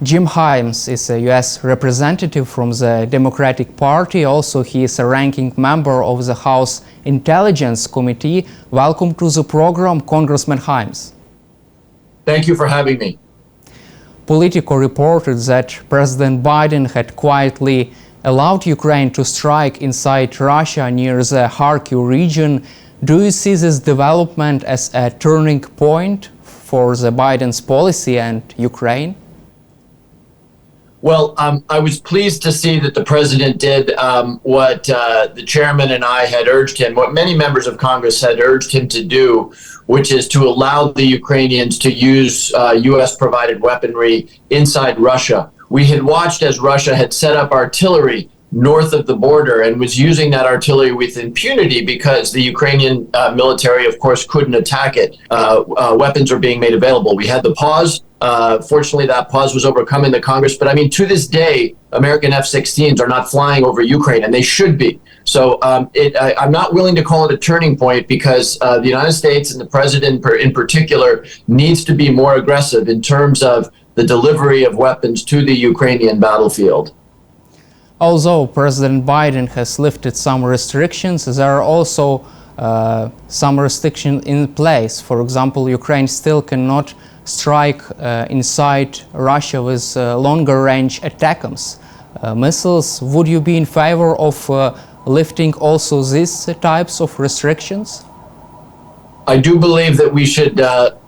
Jim Gаймс is a U.S. representative from the Democratic Party. Also, he is a ranking member of the House Intelligence Committee. Welcome to the program, Congressman Gаймс. Thank you for having me. Politico reported that President Biden had quietly allowed Ukraine to strike inside Russia near the Kharkiv region. Do you see this development as a turning point for the Biden's policy and Ukraine? Well, I was pleased to see that the president did what the chairman and I had urged him, what many members of Congress had urged him to do, which is to allow the Ukrainians to use U.S.-provided weaponry inside Russia. We had watched as Russia had set up artillery north of the border and was using that artillery with impunity because the Ukrainian military, of course, couldn't attack it. Weapons are being made available. We had the pause. Fortunately, that pause was overcome in the Congress. But I mean, to this day, American F-16s are not flying over Ukraine, and they should be. So I'm not willing to call it a turning point because the United States and the president in particular needs to be more aggressive in terms of the delivery of weapons to the Ukrainian battlefield. Although President Biden has lifted some restrictions, there are also some restrictions in place. For example, Ukraine still cannot strike inside Russia with longer-range ATACMS missiles. Would you be in favor of lifting also these types of restrictions? I do believe that we should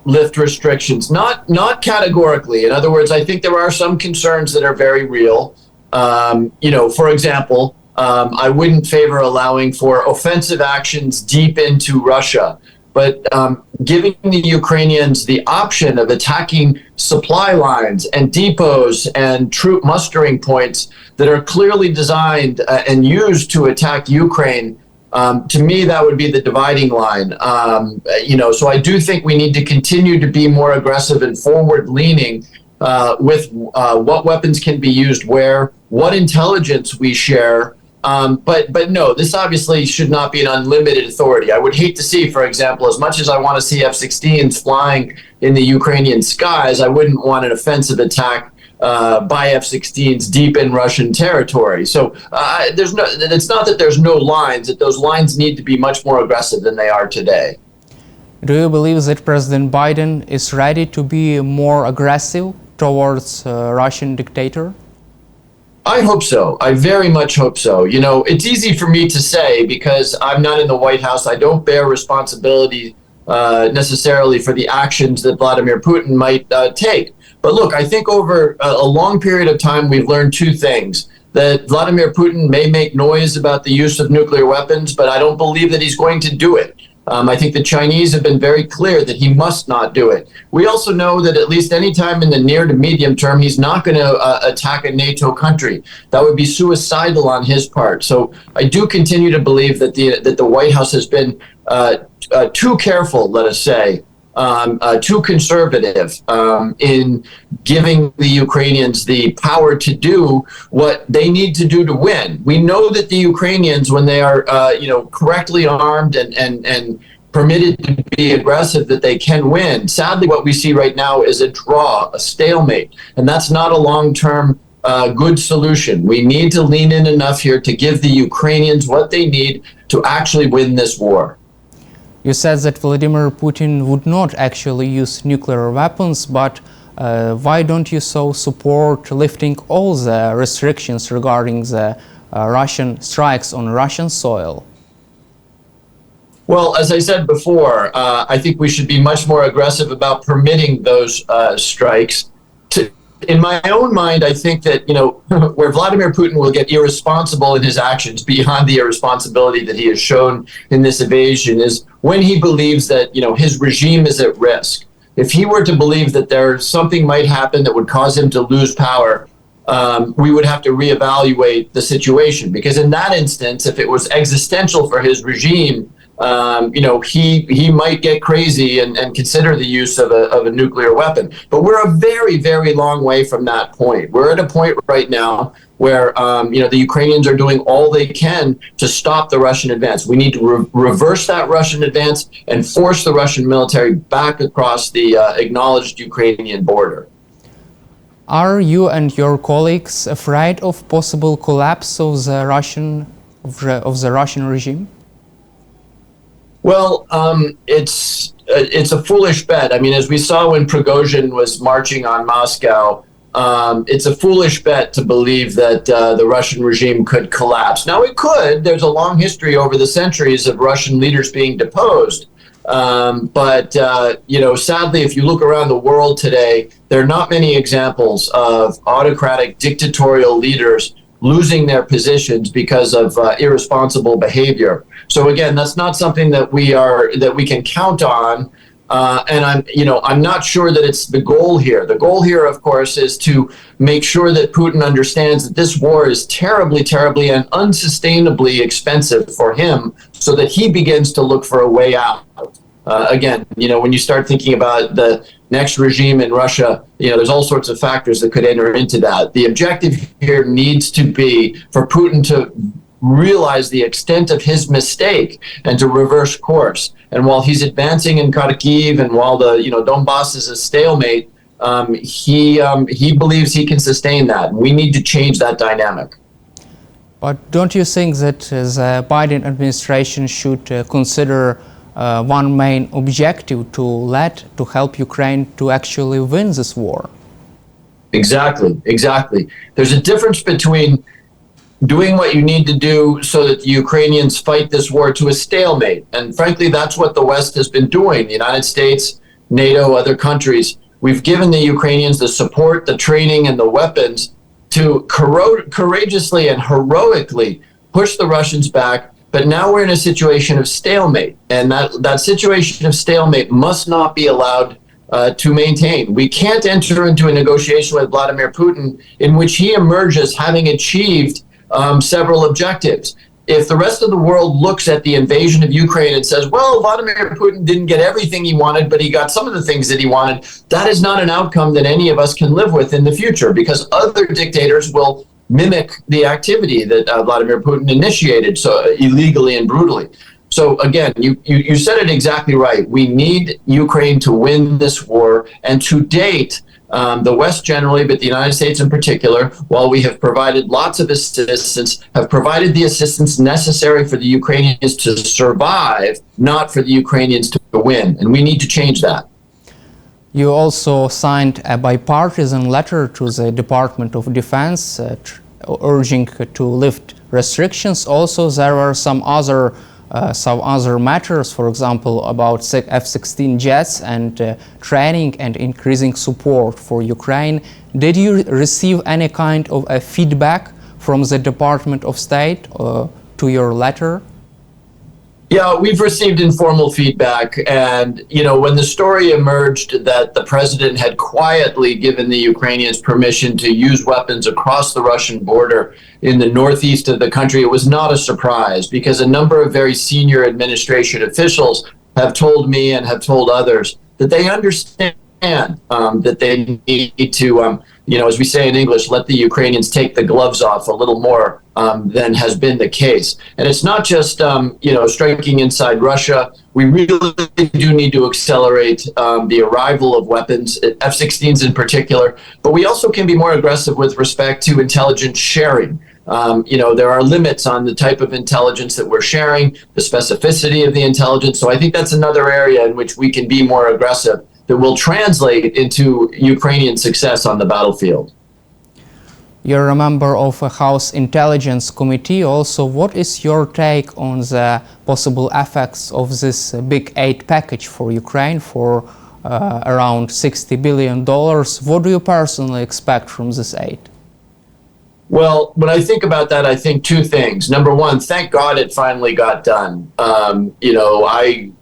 lift restrictions, not categorically. In other words, I think there are some concerns that are very real. For example, I wouldn't favor allowing for offensive actions deep into Russia, but giving the Ukrainians the option of attacking supply lines and depots and troop mustering points that are clearly designed and used to attack Ukraine, to me, that would be the dividing line. So I do think we need to continue to be more aggressive and forward-leaning with what weapons can be used where, what intelligence we share. But no, this obviously should not be an unlimited authority. I would hate to see, for example, as much as I want to see F-16s flying in the Ukrainian skies, I wouldn't want an offensive attack by F-16s deep in Russian territory. So it's not that there's no lines, that those lines need to be much more aggressive than they are today. Do you believe that President Biden is ready to be more aggressive towards Russian dictator? I hope so. I very much hope so. It's easy for me to say because I'm not in the White House. I don't bear responsibility necessarily for the actions that Vladimir Putin might take. But look, I think over a long period of time, we've learned two things. That Vladimir Putin may make noise about the use of nuclear weapons, but I don't believe that he's going to do it. I think the Chinese have been very clear that he must not do it. We also know that at least any time in the near to medium term, he's not going to attack a NATO country. That would be suicidal on his part. So I do continue to believe that the White House has been too careful, let us say, too conservative in giving the Ukrainians the power to do what they need to do to win. We know that the Ukrainians, when they are correctly armed and permitted to be aggressive, that they can win. Sadly, what we see right now is a draw, a stalemate, and that's not a long-term good solution. We need to lean in enough here to give the Ukrainians what they need to actually win this war. You said that Vladimir Putin would not actually use nuclear weapons, but why don't you so support lifting all the restrictions regarding the Russian strikes on Russian soil? Well, as I said before, I think we should be much more aggressive about permitting those strikes. In my own mind, I think that, where Vladimir Putin will get irresponsible in his actions beyond the irresponsibility that he has shown in this invasion is when he believes that, his regime is at risk. If he were to believe that something might happen that would cause him to lose power, we would have to reevaluate the situation. Because in that instance, if it was existential for his regime, he might get crazy and consider the use of a nuclear weapon. But we're a very, very long way from that point. We're at a point right now where the Ukrainians are doing all they can to stop the Russian advance. We need to reverse that Russian advance and force the Russian military back across the acknowledged Ukrainian border. Are you and your colleagues afraid of possible collapse of the Russian regime? Well, it's a foolish bet. I mean, as we saw when Prigozhin was marching on Moscow, it's a foolish bet to believe that the Russian regime could collapse. Now, it could. There's a long history over the centuries of Russian leaders being deposed. But sadly, if you look around the world today, there are not many examples of autocratic dictatorial leaders losing their positions because of irresponsible behavior. So again, that's not something that we can count on. And I'm not sure that it's the goal here. The goal here, of course, is to make sure that Putin understands that this war is terribly, terribly and unsustainably expensive for him, so that he begins to look for a way out. Again, when you start thinking about the next regime in Russia, there's all sorts of factors that could enter into that. The objective here needs to be for Putin to realize the extent of his mistake and to reverse course. And while he's advancing in Kharkiv and while the Donbass is a stalemate, he believes he can sustain that. We need to change that dynamic. But don't you think that the Biden administration should consider one main objective to help Ukraine to actually win this war? Exactly. There's a difference between doing what you need to do so that the Ukrainians fight this war to a stalemate. And frankly, that's what the West has been doing. The United States, NATO, other countries, we've given the Ukrainians the support, the training, and the weapons to courageously and heroically push the Russians back. But now we're in a situation of stalemate. And that situation of stalemate must not be allowed to maintain. We can't enter into a negotiation with Vladimir Putin in which he emerges having achieved several objectives. If the rest of the world looks at the invasion of Ukraine and says, well, Vladimir Putin didn't get everything he wanted, but he got some of the things that he wanted, that is not an outcome that any of us can live with in the future, because other dictators will mimic the activity that Vladimir Putin initiated so illegally and brutally. So again, you said it exactly right. We need Ukraine to win this war, and to date, the West generally, but the United States in particular, while we have provided lots of assistance, have provided the assistance necessary for the Ukrainians to survive, not for the Ukrainians to win. And we need to change that. You also signed a bipartisan letter to the Department of Defense urging to lift restrictions. Also, there are some other matters, for example, about F-16 jets and training and increasing support for Ukraine. Did you receive any kind of a feedback from the Department of State to your letter? Yeah, we've received informal feedback, and when the story emerged that the president had quietly given the Ukrainians permission to use weapons across the Russian border in the northeast of the country, it was not a surprise, because a number of very senior administration officials have told me and have told others that they understand that they need to, as we say in English, let the Ukrainians take the gloves off a little more than has been the case. And it's not just, striking inside Russia. We really do need to accelerate the arrival of weapons, F-16s in particular, but we also can be more aggressive with respect to intelligence sharing. There are limits on the type of intelligence that we're sharing, the specificity of the intelligence. So I think that's another area in which we can be more aggressive that will translate into Ukrainian success on the battlefield. You're a member of a House Intelligence Committee. Also, what is your take on the possible effects of this big aid package for Ukraine for around $60 billion? What do you personally expect from this aid? Well, when I think about that, I think two things. Number one, thank God it finally got done.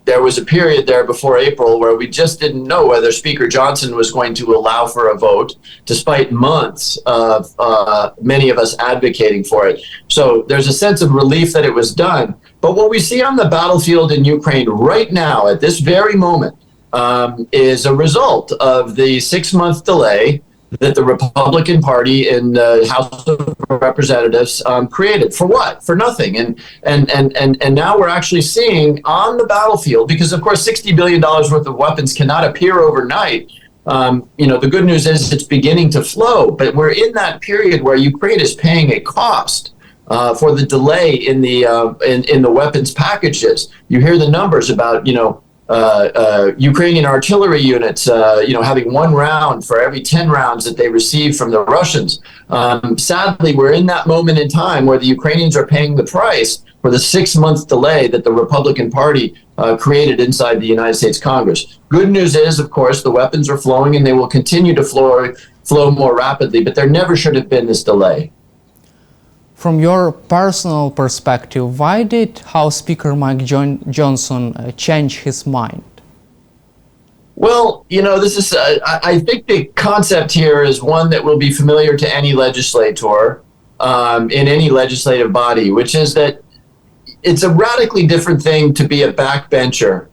There was a period there before April where we just didn't know whether Speaker Johnson was going to allow for a vote, despite months of many of us advocating for it. So there's a sense of relief that it was done. But what we see on the battlefield in Ukraine right now, at this very moment, is a result of the 6-month delay that the Republican Party in the House of Representatives created. For what? For nothing. And now we're actually seeing on the battlefield, because of course $60 billion worth of weapons cannot appear overnight, The good news is it's beginning to flow, but we're in that period where Ukraine is paying a cost for the delay in the weapons packages. You hear the numbers about Ukrainian artillery units, having 1 round for every 10 rounds that they receive from the Russians. Sadly, we're in that moment in time where the Ukrainians are paying the price for the 6-month delay that the Republican Party created inside the United States Congress. Good news is, of course, the weapons are flowing and they will continue to flow more rapidly, but there never should have been this delay. From your personal perspective, why did House Speaker Mike Johnson change his mind? Well, this is, I think the concept here is one that will be familiar to any legislator in any legislative body, which is that it's a radically different thing to be a backbencher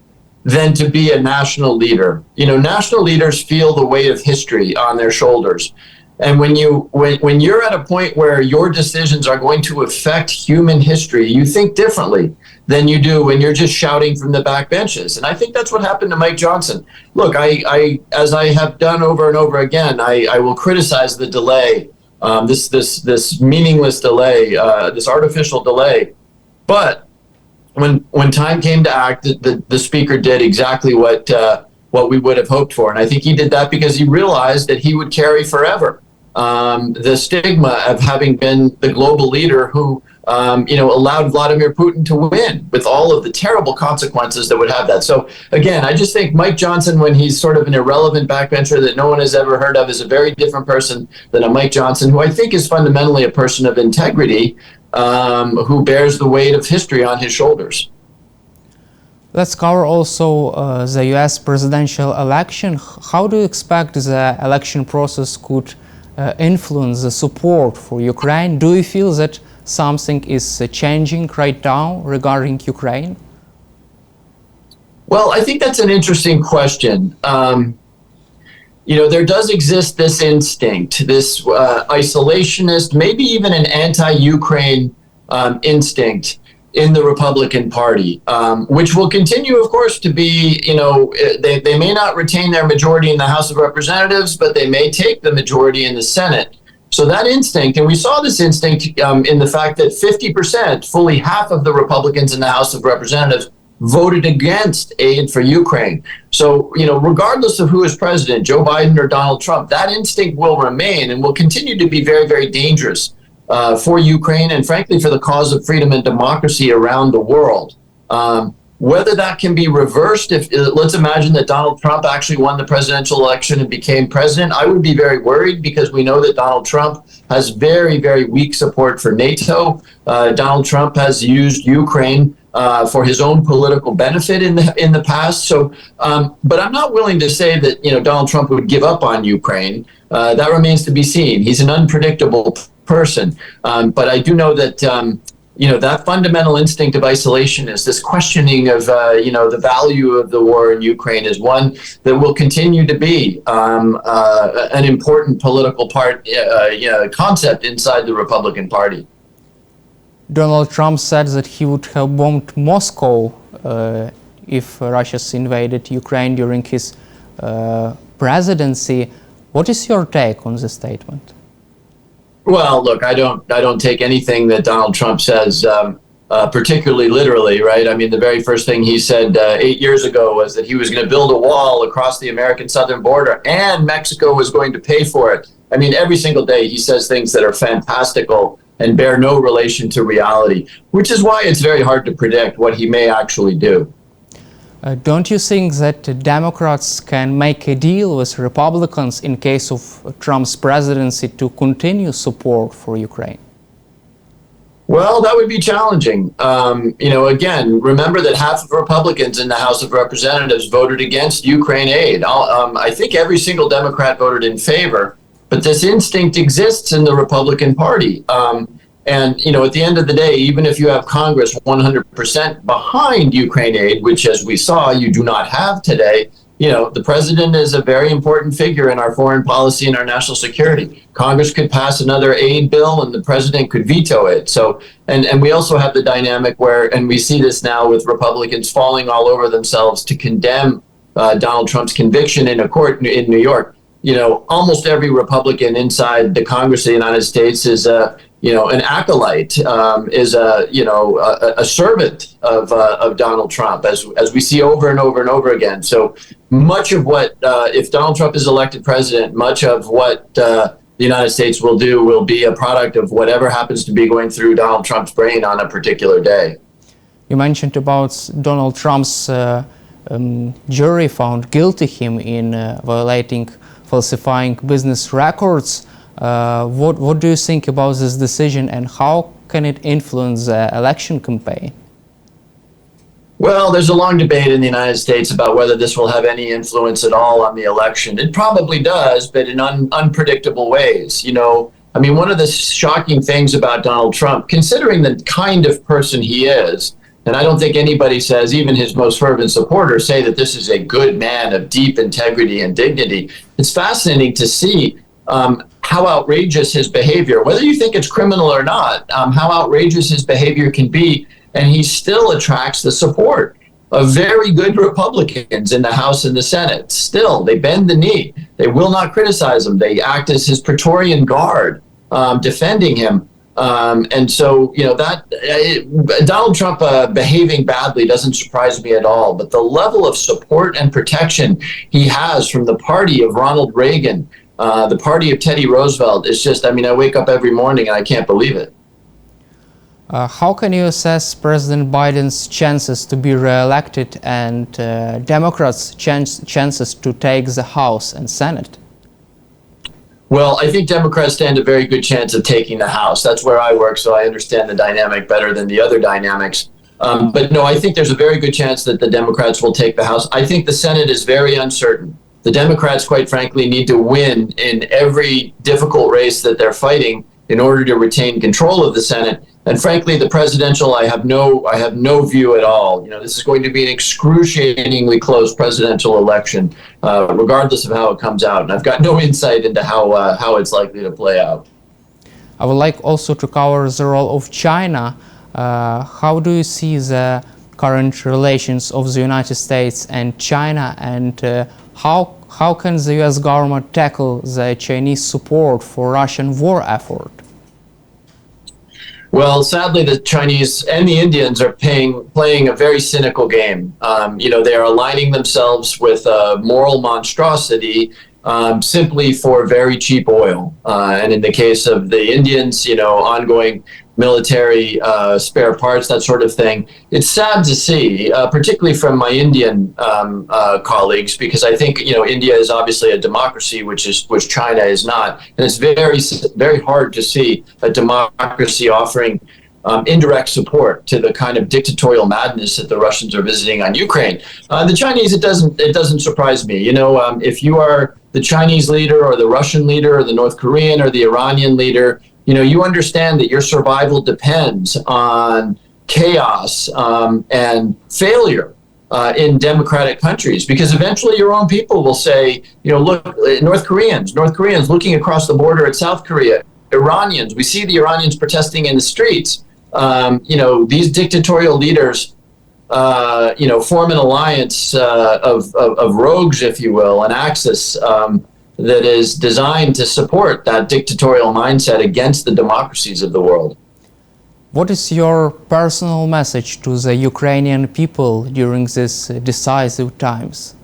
than to be a national leader. National leaders feel the weight of history on their shoulders. And when you're at a point where your decisions are going to affect human history, you think differently than you do when you're just shouting from the back benches. And I think that's what happened to Mike Johnson. Look, as I have done over and over again, I will criticize the delay, this meaningless delay, this artificial delay. But when time came to act, the speaker did exactly what we would have hoped for. And I think he did that because he realized that he would carry forever the stigma of having been the global leader who allowed Vladimir Putin to win, with all of the terrible consequences that would have that. So again, I just think Mike Johnson, when he's sort of an irrelevant backbencher that no one has ever heard of, is a very different person than a Mike Johnson, who I think is fundamentally a person of integrity, who bears the weight of history on his shoulders. Let's cover also the US presidential election. How do you expect the election process could influence the support for Ukraine? Do you feel that something is changing right now regarding Ukraine? Well, I think that's an interesting question. There does exist this instinct, this isolationist, maybe even an anti-Ukraine instinct in the Republican Party, which will continue, of course, to be, they may not retain their majority in the House of Representatives, but they may take the majority in the Senate. So that instinct, and we saw this instinct in the fact that 50%, fully half of the Republicans in the House of Representatives, voted against aid for Ukraine. So, regardless of who is president, Joe Biden or Donald Trump, that instinct will remain and will continue to be very, very dangerous for Ukraine and, frankly, for the cause of freedom and democracy around the world. Whether that can be reversed, if let's imagine that Donald Trump actually won the presidential election and became president, I would be very worried, because we know that Donald Trump has very, very weak support for NATO. Donald Trump has used Ukraine for his own political benefit in the past. So, but I'm not willing to say that Donald Trump would give up on Ukraine. That remains to be seen. He's an unpredictable person, but I do know that that fundamental instinct of isolationness, this questioning of the value of the war in Ukraine, is one that will continue to be an important political concept inside the Republican Party. Donald Trump said that he would have bombed Moscow if Russia invaded Ukraine during his presidency. What is your take on this statement? Well, look, I don't take anything that Donald Trump says particularly literally, right? I mean, the very first thing he said 8 years ago was that he was going to build a wall across the American southern border and Mexico was going to pay for it. I mean, every single day he says things that are fantastical and bear no relation to reality, which is why it's very hard to predict what he may actually do. Don't you think that Democrats can make a deal with Republicans in case of Trump's presidency to continue support for Ukraine? Well, that would be challenging. Again, remember that half of Republicans in the House of Representatives voted against Ukraine aid. I think every single Democrat voted in favor, but this instinct exists in the Republican Party. And, at the end of the day, even if you have Congress 100% behind Ukraine aid, which, as we saw, you do not have today, the president is a very important figure in our foreign policy and our national security. Congress could pass another aid bill and the president could veto it. So, and we also have the dynamic where, and we see this now with Republicans falling all over themselves to condemn Donald Trump's conviction in a court in New York, almost every Republican inside the Congress of the United States is an acolyte, is a servant of Donald Trump, as we see over and over and over again. So much of what, if Donald Trump is elected president, much of what the United States will be a product of whatever happens to be going through Donald Trump's brain on a particular day. You mentioned about Donald Trump's jury found guilty him in falsifying business records. What do you think about this decision, and how can it influence the election campaign? Well, there's a long debate in the United States about whether this will have any influence at all on the election. It probably does, but in unpredictable ways. One of the shocking things about Donald Trump, considering the kind of person he is, and I don't think anybody says, even his most fervent supporters say that this is a good man of deep integrity and dignity. It's fascinating to see how outrageous his behavior, whether you think it's criminal or not, how outrageous his behavior can be, and he still attracts the support of very good Republicans in the House and the Senate. Still, they bend the knee. They will not criticize him. They act as his Praetorian Guard, defending him. And so, Donald Trump behaving badly doesn't surprise me at all. But the level of support and protection he has from the party of Ronald Reagan, the party of Teddy Roosevelt, is just, I wake up every morning and I can't believe it. How can you assess President Biden's chances to be re-elected and Democrats' chances to take the House and Senate? Well, I think Democrats stand a very good chance of taking the House. That's where I work, so I understand the dynamic better than the other dynamics. But no, I think there's a very good chance that the Democrats will take the House. I think the Senate is very uncertain. The Democrats, quite frankly, need to win in every difficult race that they're fighting in order to retain control of the Senate. And frankly, the presidential, I have no view at all. This is going to be an excruciatingly close presidential election, regardless of how it comes out. And I've got no insight into how it's likely to play out. I would like also to cover the role of China. How do you see the current relations of the United States and China, and how can the U.S. government tackle the Chinese support for Russian war effort? Well, sadly, the Chinese and the Indians are playing a very cynical game. They are aligning themselves with a moral monstrosity simply for very cheap oil. And in the case of the Indians, ongoing military spare parts, that sort of thing. It's sad to see, particularly from my Indian colleagues, because I think India is obviously a democracy, which China is not, and it's very, very hard to see a democracy offering indirect support to the kind of dictatorial madness that the Russians are visiting on Ukraine. The Chinese, it doesn't surprise me. If you are the Chinese leader or the Russian leader or the North Korean or the Iranian leader, you understand that your survival depends on chaos and failure in democratic countries, because eventually your own people will say, look, North Koreans looking across the border at South Korea, Iranians, we see the Iranians protesting in the streets. These dictatorial leaders, form an alliance of rogues, if you will, an axis that is designed to support that dictatorial mindset against the democracies of the world. What is your personal message to the Ukrainian people during these decisive times?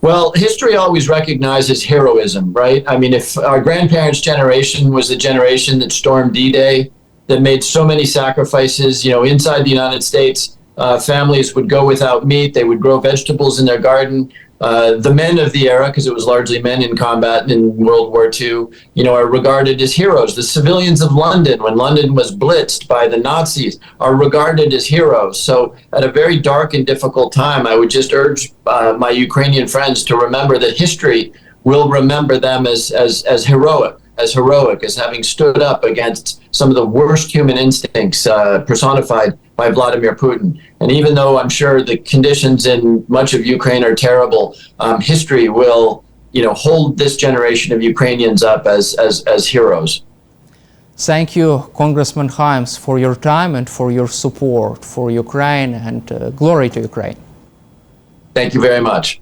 Well, history always recognizes heroism, right? If our grandparents' generation was the generation that stormed D-Day, that made so many sacrifices, inside the United States, families would go without meat, they would grow vegetables in their garden. The men of the era, because it was largely men in combat in World War II, are regarded as heroes. The civilians of London, when London was blitzed by the Nazis, are regarded as heroes. So at a very dark and difficult time, I would just urge my Ukrainian friends to remember that history will remember them as heroic, as having stood up against some of the worst human instincts personified by Vladimir Putin. And even though I'm sure the conditions in much of Ukraine are terrible, history will, hold this generation of Ukrainians up as heroes. Thank you, Congressman Gаймс, for your time and for your support for Ukraine, and glory to Ukraine. Thank you very much.